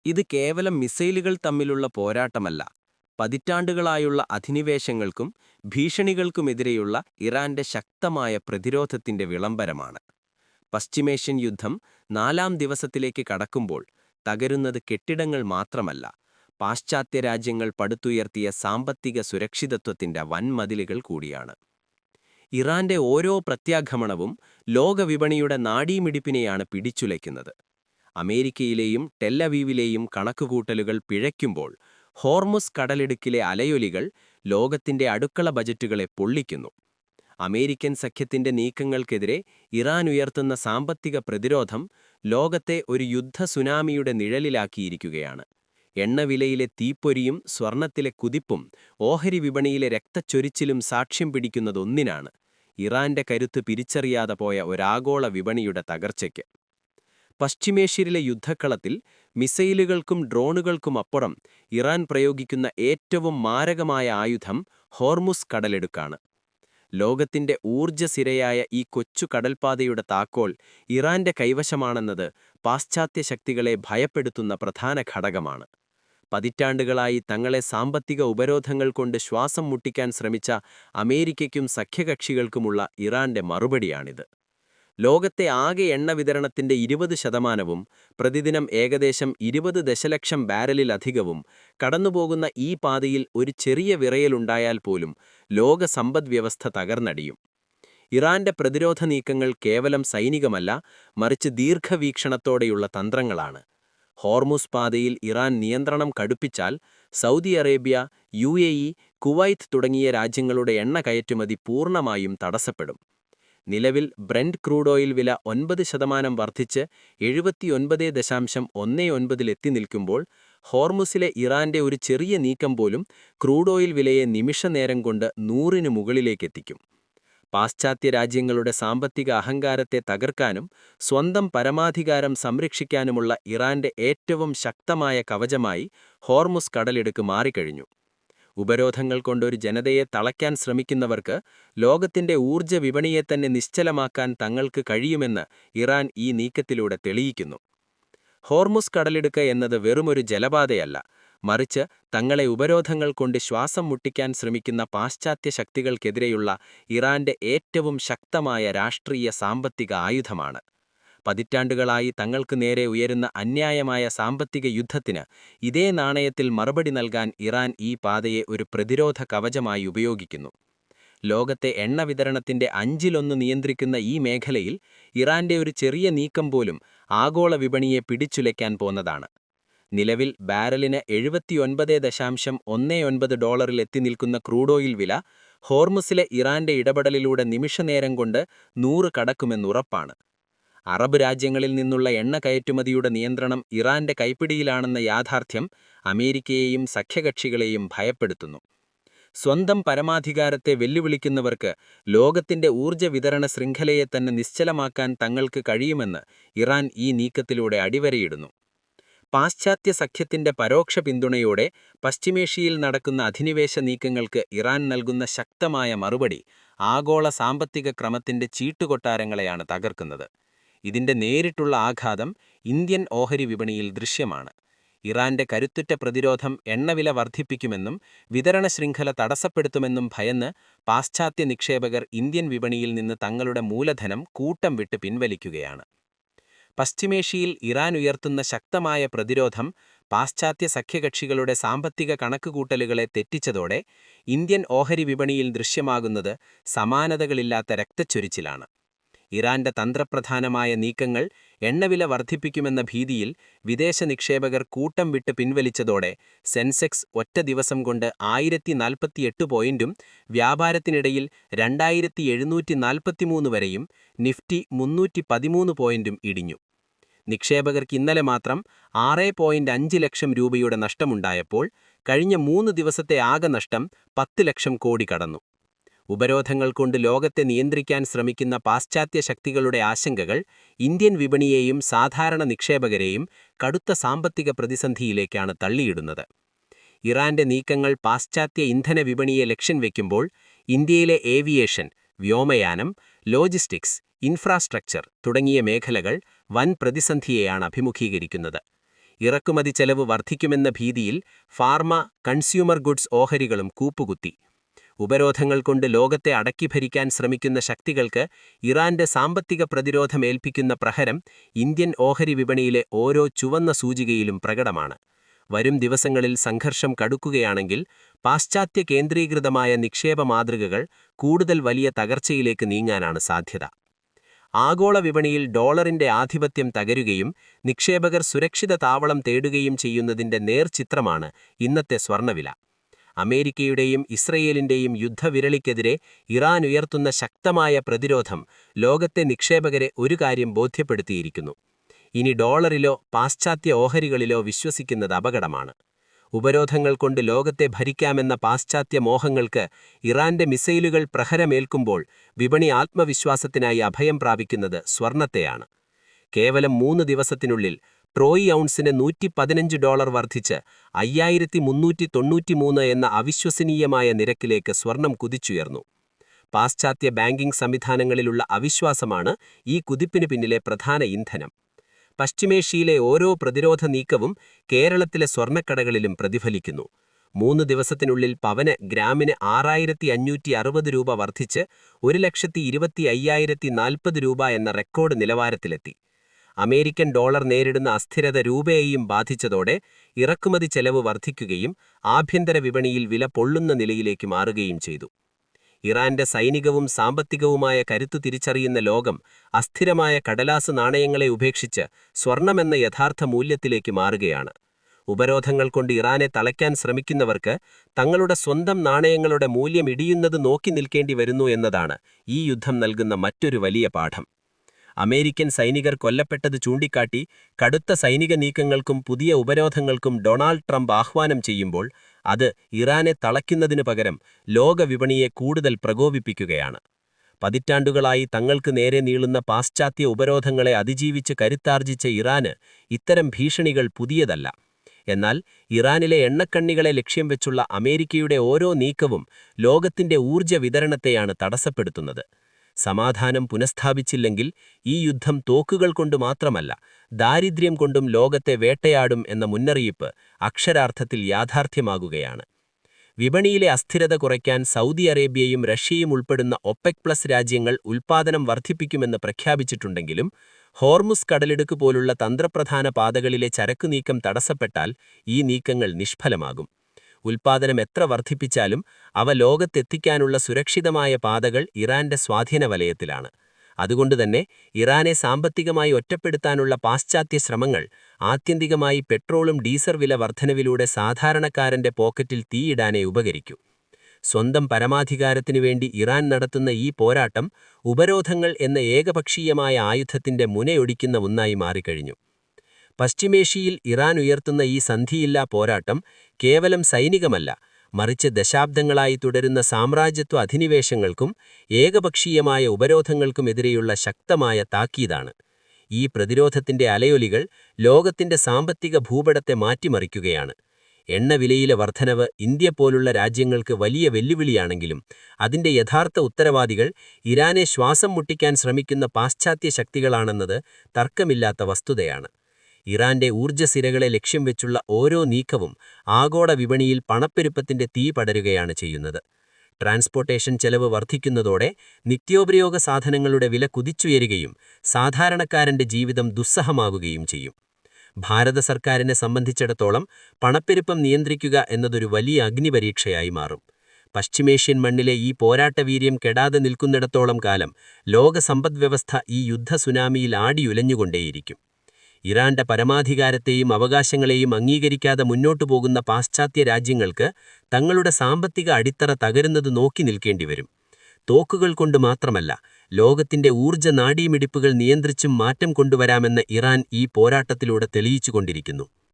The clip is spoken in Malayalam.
ഇത് കേവലം മിസൈലുകൾ തമ്മിലുള്ള പോരാട്ടമല്ല, പതിറ്റാണ്ടുകളായുള്ള അധിനിവേശങ്ങൾക്കും ഭീഷണികൾക്കുമെതിരെയുള്ള ഇറാന്റെ ശക്തമായ പ്രതിരോധത്തിന്റെ വിളംബരമാണ്. പശ്ചിമേഷ്യൻ യുദ്ധം 4ാം ദിവസത്തിലേക്ക് കടക്കുമ്പോൾ തകരുന്നത് കെട്ടിടങ്ങൾ മാത്രമല്ല, പാശ്ചാത്യ രാജ്യങ്ങൾ പടുത്തുയർത്തിയ സാമ്പത്തിക സുരക്ഷിതത്വത്തിന്റെ വൻമതിലുകൾ കൂടിയാണ്. ഇറാന്റെ ഓരോ പ്രത്യാക്രമണവും ലോകവിപണിയുടെ നാഡീമിടിപ്പിനെയാണ് പിടിച്ചുലയ്ക്കുന്നത്. അമേരിക്കയിലെയും ടെല്ലവീവിലെയും കണക്കുകൂട്ടലുകൾ പിഴയ്ക്കുമ്പോൾ ഹോർമുസ് കടലിടുക്കിലെ അലയൊലികൾ ലോകത്തിന്റെ അടുക്കള ബജറ്റുകളെ പൊള്ളിക്കുന്നു. അമേരിക്കൻ സഖ്യത്തിന്റെ നീക്കങ്ങൾക്കെതിരെ ഇറാൻ ഉയർത്തുന്ന സാമ്പത്തിക പ്രതിരോധം ലോകത്തെ ഒരു യുദ്ധ സുനാമിയുടെ നിഴലിലാക്കിയിരിക്കുകയാണ്. എണ്ണവിലയിലെ തീപ്പൊരിയും സ്വർണത്തിലെ കുതിപ്പും ഓഹരി വിപണിയിലെ രക്തച്ചൊരിച്ചിലും സാക്ഷ്യം പിടിക്കുന്നതൊന്നിനാണ്: ഇറാന്റെ കരുത്ത് പിരിച്ചറിയാതെ പോയ ഒരാഗോള വിപണിയുടെ തകർച്ചയ്ക്ക്. പശ്ചിമേഷ്യയിലെ യുദ്ധക്കളത്തിൽ മിസൈലുകൾക്കും ഡ്രോണുകൾക്കുമപ്പുറം ഇറാൻ പ്രയോഗിക്കുന്ന ഏറ്റവും മാരകമായ ആയുധം ഹോർമുസ് കടലിടുക്കാണ്. ലോകത്തിന്റെ ഊർജ്ജസിരയായ ഈ കൊച്ചു കടൽപ്പാതയുടെ താക്കോൽ ഇറാന്റെ കൈവശമാണെന്നത് പാശ്ചാത്യ ശക്തികളെ ഭയപ്പെടുത്തുന്ന പ്രധാന ഘടകമാണ്. പതിറ്റാണ്ടുകളായി തങ്ങളെ സാമ്പത്തിക ഉപരോധങ്ങൾ കൊണ്ട് ശ്വാസം മുട്ടിക്കാൻ ശ്രമിച്ച അമേരിക്കയ്ക്കും സഖ്യകക്ഷികൾക്കുമുള്ള ഇറാന്റെ മറുപടിയാണിത്. ലോകത്തെ ആകെ എണ്ണ വിതരണത്തിന്റെ 20%, പ്രതിദിനം ഏകദേശം 20 ദശലക്ഷം ബാരലിലധികവും കടന്നുപോകുന്ന ഈ പാതയിൽ ഒരു ചെറിയ വിറയലുണ്ടായാൽ പോലും ലോക സമ്പദ്വ്യവസ്ഥ തകർന്നടിയും. ഇറാന്റെ പ്രതിരോധ നീക്കങ്ങൾ കേവലം സൈനികമല്ല, മറിച്ച് ദീർഘവീക്ഷണത്തോടെയുള്ള തന്ത്രങ്ങളാണ്. ഹോർമുസ് പാതയിൽ ഇറാൻ നിയന്ത്രണം കടുപ്പിച്ചാൽ സൗദി അറേബ്യ, UAE, കുവൈത്ത് തുടങ്ങിയ രാജ്യങ്ങളുടെ എണ്ണ കയറ്റുമതി പൂർണ്ണമായും തടസ്സപ്പെടും. നിലവിൽ ബ്രെന്റ് ക്രൂഡ് ഓയിൽ വില 9% വർദ്ധിച്ച് 79.19 നിൽക്കുമ്പോൾ ഹോർമുസിലെ ഇറാന്റെ ഒരു ചെറിയ നീക്കം പോലും ക്രൂഡ് ഓയിൽ വിലയെ നിമിഷനേരം കൊണ്ട് 100-ന് മുകളിലേക്കെത്തിക്കും. പാശ്ചാത്യ രാജ്യങ്ങളുടെ സാമ്പത്തിക അഹങ്കാരത്തെ തകർക്കാനും സ്വന്തം പരമാധികാരം സംരക്ഷിക്കാനുമുള്ള ഇറാന്റെ ഏറ്റവും ശക്തമായ കവചമായി ഹോർമുസ് കടലിടുക്ക് മാറിക്കഴിഞ്ഞു. ഉപരോധങ്ങൾ കൊണ്ടൊരു ജനതയെ തളയ്ക്കാൻ ശ്രമിക്കുന്നവർക്ക് ലോകത്തിന്റെ ഊർജ്ജ വിപണിയെ തന്നെ നിശ്ചലമാക്കാൻ തങ്ങൾക്ക് കഴിയുമെന്ന് ഇറാൻ ഈ നീക്കത്തിലൂടെ തെളിയിക്കുന്നു. ഹോർമുസ് കടലിടുക്ക് എന്നത് വെറുമൊരു ജലപാതയല്ല, മറിച്ച് തങ്ങളെ ഉപരോധങ്ങൾ കൊണ്ട് ശ്വാസം മുട്ടിക്കാൻ ശ്രമിക്കുന്ന പാശ്ചാത്യ ശക്തികൾക്കെതിരെയുള്ള ഇറാന്റെ ഏറ്റവും ശക്തമായ രാഷ്ട്രീയ സാമ്പത്തിക ആയുധമാണ്. പതിറ്റാണ്ടുകളായി തങ്ങൾക്ക് നേരെ ഉയരുന്ന അന്യായമായ സാമ്പത്തിക യുദ്ധത്തിന് ഇതേ നാണയത്തിൽ മറുപടി നൽകാൻ ഇറാൻ ഈ പാതയെ ഒരു പ്രതിരോധ കവചമായി ഉപയോഗിക്കുന്നു. ലോകത്തെ എണ്ണ വിതരണത്തിന്റെ 1/5 നിയന്ത്രിക്കുന്ന ഈ മേഖലയിൽ ഇറാന്റെ ഒരു ചെറിയ നീക്കം പോലും ആഗോള വിപണിയെ പിടിച്ചുലയ്ക്കാൻ പോന്നതാണ്. നിലവിൽ ബാരലിന് $79.19 എത്തി നിൽക്കുന്ന ക്രൂഡ് ഓയിൽ വില ഹോർമുസിലെ ഇറാന്റെ ഇടപെടലിലൂടെ നിമിഷനേരം കൊണ്ട് 100 കടക്കുമെന്നുറപ്പാണ്. അറബ് രാജ്യങ്ങളിൽ നിന്നുള്ള എണ്ണ കയറ്റുമതിയുടെ നിയന്ത്രണം ഇറാന്റെ കൈപ്പിടിയിലാണെന്ന യാഥാർത്ഥ്യം അമേരിക്കയെയും സഖ്യകക്ഷികളെയും ഭയപ്പെടുത്തുന്നു. സ്വന്തം പരമാധികാരത്തെ വെല്ലുവിളിക്കുന്നവർക്ക് ലോകത്തിന്റെ ഊർജ്ജ വിതരണ ശൃംഖലയെ തന്നെ നിശ്ചലമാക്കാൻ തങ്ങൾക്ക് കഴിയുമെന്ന് ഇറാൻ ഈ നീക്കത്തിലൂടെ അടിവരയിടുന്നു. പാശ്ചാത്യ സഖ്യത്തിന്റെ പരോക്ഷ പിന്തുണയോടെ പശ്ചിമേഷ്യയിൽ നടക്കുന്ന അധിനിവേശ നീക്കങ്ങൾക്ക് ഇറാൻ നൽകുന്ന ശക്തമായ മറുപടി ആഗോള സാമ്പത്തിക ക്രമത്തിന്റെ ചീട്ടുകൊട്ടാരങ്ങളെയാണ് തകർക്കുന്നത്. ഇതിന്റെ നേരിട്ടുള്ള ആഘാതം ഇന്ത്യൻ ഓഹരി വിപണിയിൽ ദൃശ്യമാണ്. ഇറാന്റെ കരുത്തുറ്റ പ്രതിരോധം എണ്ണവില വർദ്ധിപ്പിക്കുമെന്നും വിതരണ ശൃംഖല തടസ്സപ്പെടുത്തുമെന്നും ഭയന്ന് പാശ്ചാത്യ നിക്ഷേപകർ ഇന്ത്യൻ വിപണിയിൽ നിന്ന് തങ്ങളുടെ മൂലധനം കൂട്ടം വിട്ട് പിൻവലിക്കുകയാണ്. പശ്ചിമേഷ്യയിൽ ഇറാൻ ഉയർത്തുന്ന ശക്തമായ പ്രതിരോധം പാശ്ചാത്യ സഖ്യകക്ഷികളുടെ സാമ്പത്തിക കണക്കുകൂട്ടലുകളെ തെറ്റിച്ചതോടെ ഇന്ത്യൻ ഓഹരി വിപണിയിൽ ദൃശ്യമാകുന്നത് സമാനതകളില്ലാത്ത രക്തച്ചൊരിച്ചിലാണ്. ഇറാന്റെ തന്ത്രപ്രധാനമായ നീക്കങ്ങൾ എണ്ണവില വർദ്ധിപ്പിക്കുമെന്ന ഭീതിയിൽ വിദേശ നിക്ഷേപകർ കൂട്ടം വിട്ട് പിൻവലിച്ചതോടെ സെൻസെക്സ് ഒറ്റ ദിവസം കൊണ്ട് 1048 പോയിന്റും വ്യാപാരത്തിനിടയിൽ 2743 വരെയും നിഫ്റ്റി 313 പോയിന്റും ഇടിഞ്ഞു. നിക്ഷേപകർക്ക് ഇന്നലെ മാത്രം 6.5 ലക്ഷം രൂപയുടെ നഷ്ടമുണ്ടായപ്പോൾ കഴിഞ്ഞ 3 ദിവസത്തെ ആകെ നഷ്ടം 10 ലക്ഷം കോടി കടന്നു. ഉപരോധങ്ങൾ കൊണ്ട് ലോകത്തെ നിയന്ത്രിക്കാൻ ശ്രമിക്കുന്ന പാശ്ചാത്യ ശക്തികളുടെ ആശങ്കകൾ ഇന്ത്യൻ വിപണിയെയും സാധാരണ നിക്ഷേപകരെയും കടുത്ത സാമ്പത്തിക പ്രതിസന്ധിയിലേക്കാണ് തള്ളിയിടുന്നത്. ഇറാന്റെ നീക്കങ്ങൾ പാശ്ചാത്യ ഇന്ധന വിപണിയെ ലക്ഷ്യം വയ്ക്കുമ്പോൾ ഇന്ത്യയിലെ ഏവിയേഷൻ, വ്യോമയാനം, ലോജിസ്റ്റിക്സ്, ഇൻഫ്രാസ്ട്രക്ചർ തുടങ്ങിയ മേഖലകൾ വൻ പ്രതിസന്ധിയെയാണ് അഭിമുഖീകരിക്കുന്നത്. ഇറക്കുമതി ചെലവ് വർദ്ധിക്കുമെന്ന ഭീതിയിൽ ഫാർമ, കൺസ്യൂമർ ഗുഡ്സ് ഓഹരികളും കൂപ്പുകുത്തി. ഉപരോധങ്ങൾ കൊണ്ട് ലോകത്തെ അടക്കി ഭരിക്കാൻ ശ്രമിക്കുന്ന ശക്തികൾക്ക് ഇറാന്റെ സാമ്പത്തിക പ്രതിരോധം ഏൽപ്പിക്കുന്ന പ്രഹരം ഇന്ത്യൻ ഓഹരി വിപണിയിലെ ഓരോ ചുവന്ന സൂചികയിലും പ്രകടമാണ്. വരും ദിവസങ്ങളിൽ സംഘർഷം കടുക്കുകയാണെങ്കിൽ പാശ്ചാത്യ കേന്ദ്രീകൃതമായ നിക്ഷേപ മാതൃകകൾ കൂടുതൽ വലിയ തകർച്ചയിലേക്ക് നീങ്ങാനാണ് സാധ്യത. ആഗോള വിപണിയിൽ ഡോളറിന്റെ ആധിപത്യം തകരുകയും നിക്ഷേപകർ സുരക്ഷിത താവളം തേടുകയും ചെയ്യുന്നതിന്റെ നേർചിത്രമാണ് ഇന്നത്തെ സ്വർണ്ണവില. അമേരിക്കയുടെയും ഇസ്രയേലിന്റെയും യുദ്ധവിരളിക്കെതിരെ ഇറാൻ ഉയർത്തുന്ന ശക്തമായ പ്രതിരോധം ലോകത്തെ നിക്ഷേപകരെ ഒരു കാര്യം ബോധ്യപ്പെടുത്തിയിരിക്കുന്നു: ഇനി ഡോളറിലോ പാശ്ചാത്യ ഓഹരികളിലോ വിശ്വസിക്കുന്നത് അപകടമാണ്. ഉപരോധങ്ങൾ കൊണ്ട് ലോകത്തെ ഭരിക്കാമെന്ന പാശ്ചാത്യ മോഹങ്ങൾക്ക് ഇറാന്റെ മിസൈലുകൾ പ്രഹരമേൽക്കുമ്പോൾ വിപണി ആത്മവിശ്വാസത്തിനായി അഭയം പ്രാപിക്കുന്നത് സ്വർണ്ണത്തെയാണ്. കേവലം 3 ദിവസത്തിനുള്ളിൽ ട്രോയ് ഔൺസിന് $115 വർദ്ധിച്ച് 5393 എന്ന അവിശ്വസനീയമായ നിരക്കിലേക്ക് സ്വർണം കുതിച്ചുയർന്നു. പാശ്ചാത്യ ബാങ്കിംഗ് സംവിധാനങ്ങളിലുള്ള അവിശ്വാസമാണ് ഈ കുതിപ്പിന് പിന്നിലെ പ്രധാന ഇന്ധനം. പശ്ചിമേഷ്യയിലെ ഓരോ പ്രതിരോധ നീക്കവും കേരളത്തിലെ സ്വർണ്ണക്കടകളിലും പ്രതിഫലിക്കുന്നു. 3 ദിവസത്തിനുള്ളിൽ പവന് ഗ്രാമിന് 6560 രൂപ വർദ്ധിച്ച് 1,25,040 രൂപ എന്ന റെക്കോർഡ് നിലവാരത്തിലെത്തി. അമേരിക്കൻ ഡോളർ നേരിടുന്ന അസ്ഥിരത രൂപയെയും ബാധിച്ചതോടെ ഇറക്കുമതി ചെലവ് വർദ്ധിക്കുകയും ആഭ്യന്തര വിപണിയിൽ വില പൊള്ളുന്ന നിലയിലേക്ക് മാറുകയും ചെയ്തു. ഇറാന്റെ സൈനികവും സാമ്പത്തികവുമായ കരുത്തു തിരിച്ചറിയുന്ന ലോകം അസ്ഥിരമായ കടലാസ് നാണയങ്ങളെ ഉപേക്ഷിച്ച് സ്വർണമെന്ന യഥാർത്ഥ മൂല്യത്തിലേക്ക് മാറുകയാണ്. ഉപരോധങ്ങൾ കൊണ്ട് ഇറാനെ തളയ്ക്കാൻ ശ്രമിക്കുന്നവർക്ക് തങ്ങളുടെ സ്വന്തം നാണയങ്ങളുടെ മൂല്യം ഇടിയുന്നത് നോക്കി നിൽക്കേണ്ടി വരുന്നു എന്നതാണ് ഈ യുദ്ധം നൽകുന്ന മറ്റൊരു വലിയ പാഠം. അമേരിക്കൻ സൈനികർ കൊല്ലപ്പെട്ടത് ചൂണ്ടിക്കാട്ടി കടുത്ത സൈനിക നീക്കങ്ങൾക്കും പുതിയ ഉപരോധങ്ങൾക്കും ഡൊണാൾഡ് ട്രംപ് ആഹ്വാനം ചെയ്യുമ്പോൾ അത് ഇറാനെ തളയ്ക്കുന്നതിനു പകരം ലോകവിപണിയെ കൂടുതൽ പ്രകോപിപ്പിക്കുകയാണ്. പതിറ്റാണ്ടുകളായി തങ്ങൾക്ക് നേരെ നീളുന്ന പാശ്ചാത്യ ഉപരോധങ്ങളെ അതിജീവിച്ച് കരുത്താർജിച്ച ഇറാന് ഇത്തരം ഭീഷണികൾ പുതിയതല്ല. എന്നാൽ ഇറാനിലെ എണ്ണക്കണ്ണികളെ ലക്ഷ്യം വെച്ചുള്ള അമേരിക്കയുടെ ഓരോ നീക്കവും ലോകത്തിന്റെ ഊർജ്ജ വിതരണത്തെയാണ് തടസ്സപ്പെടുത്തുന്നത്. സമാധാനം പുനഃസ്ഥാപിച്ചില്ലെങ്കിൽ ഈ യുദ്ധം തോക്കുകൾ കൊണ്ട് മാത്രമല്ല, ദാരിദ്ര്യം കൊണ്ടും ലോകത്തെ വേട്ടയാടും എന്ന മുന്നറിയിപ്പ് അക്ഷരാർത്ഥത്തിൽ യാഥാർത്ഥ്യമാകുകയാണ്. വിപണിയിലെ അസ്ഥിരത കുറയ്ക്കാൻ സൗദി അറേബ്യയും റഷ്യയും ഉൾപ്പെടുന്ന ഒപെക്+ രാജ്യങ്ങൾ ഉൽപ്പാദനം വർദ്ധിപ്പിക്കുമെന്ന് പ്രഖ്യാപിച്ചിട്ടുണ്ടെങ്കിലും ഹോർമുസ് കടലിടുക്ക് പോലുള്ള തന്ത്രപ്രധാന പാതകളിലെ ചരക്കുനീക്കം തടസ്സപ്പെട്ടാൽ ഈ നീക്കങ്ങൾ നിഷ്ഫലമാകും. ഉൽപ്പാദനം എത്ര വർദ്ധിപ്പിച്ചാലും അവ ലോകത്തെത്തിക്കാനുള്ള സുരക്ഷിതമായ പാതകൾ ഇറാന്റെ സ്വാധീന വലയത്തിലാണ്. അതുകൊണ്ടുതന്നെ ഇറാനെ സാമ്പത്തികമായി ഒറ്റപ്പെടുത്താനുള്ള പാശ്ചാത്യ ശ്രമങ്ങൾ ആത്യന്തികമായി പെട്രോളും ഡീസൽ വില വർധനവിലൂടെ സാധാരണക്കാരന്റെ പോക്കറ്റിൽ തീയിടാനേ ഉപകരിക്കൂ. സ്വന്തം പരമാധികാരത്തിനു വേണ്ടി ഇറാൻ നടത്തുന്ന ഈ പോരാട്ടം ഉപരോധങ്ങൾ എന്ന ഏകപക്ഷീയമായ ആയുധത്തിന്റെ മുനയൊടിക്കുന്ന ഒന്നായി മാറിക്കഴിഞ്ഞു. പശ്ചിമേഷ്യയിൽ ഇറാൻ ഉയർത്തുന്ന ഈ സന്ധിയില്ലാ പോരാട്ടം കേവലം സൈനികമല്ല, മറിച്ച് ദശാബ്ദങ്ങളായി തുടരുന്ന സാമ്രാജ്യത്വ അധിനിവേശങ്ങൾക്കും ഏകപക്ഷീയമായ ഉപരോധങ്ങൾക്കുമെതിരെയുള്ള ശക്തമായ താക്കീതാണ്. ഈ പ്രതിരോധത്തിന്റെ അലയൊലികൾ ലോകത്തിന്റെ സാമ്പത്തിക ഭൂപടത്തെ മാറ്റിമറിക്കുകയാണ്. എണ്ണവിലയിലെ വർധനവ് ഇന്ത്യ പോലുള്ള രാജ്യങ്ങൾക്ക് വലിയ വെല്ലുവിളിയാണെങ്കിലും അതിന്റെ യഥാർത്ഥ ഉത്തരവാദികൾ ഇറാനെ ശ്വാസം മുട്ടിക്കാൻ ശ്രമിക്കുന്ന പാശ്ചാത്യ ശക്തികളാണെന്നത് തർക്കമില്ലാത്ത വസ്തുതയാണ്. ഇറാന്റെ ഊർജ്ജസിരകളെ ലക്ഷ്യം വെച്ചുള്ള ഓരോ നീക്കവും ആഗോള വിപണിയിൽ പണപ്പെരുപ്പത്തിന്റെ തീ പടരുകയാണ് ചെയ്യുന്നത്. ട്രാൻസ്പോർട്ടേഷൻ ചെലവ് വർദ്ധിക്കുന്നതോടെ നിത്യോപയോഗ സാധനങ്ങളുടെ വില കുതിച്ചുയരുകയും സാധാരണക്കാരന്റെ ജീവിതം ദുസ്സഹമാകുകയും ചെയ്യും. ഭാരത സർക്കാരിനെ സംബന്ധിച്ചിടത്തോളം പണപ്പെരുപ്പം നിയന്ത്രിക്കുക എന്നതൊരു വലിയ അഗ്നിപരീക്ഷയായി മാറും. പശ്ചിമേഷ്യൻ മണ്ണിലെ ഈ പോരാട്ടവീര്യം കെടാതെ നിൽക്കുന്നിടത്തോളം കാലം ലോക സമ്പദ്വ്യവസ്ഥ ഈ യുദ്ധ സുനാമിയിൽ ആടിയുലഞ്ഞുകൊണ്ടേയിരിക്കും. ഇറാന്റെ പരമാധികാരത്തെയും അവകാശങ്ങളെയും അംഗീകരിക്കാതെ മുന്നോട്ടു പോകുന്ന പാശ്ചാത്യ രാജ്യങ്ങൾക്ക് തങ്ങളുടെ സാമ്പത്തിക അടിത്തറ തകരുന്നത് നോക്കി നിൽക്കേണ്ടിവരും. തോക്കുകൾ കൊണ്ട് മാത്രമല്ല, ലോകത്തിന്റെ ഊർജ്ജ നാഡീമിടിപ്പുകൾ നിയന്ത്രിച്ചും മാറ്റം കൊണ്ടുവരാമെന്ന് ഇറാൻ ഈ പോരാട്ടത്തിലൂടെ തെളിയിച്ചുകൊണ്ടിരിക്കുന്നു.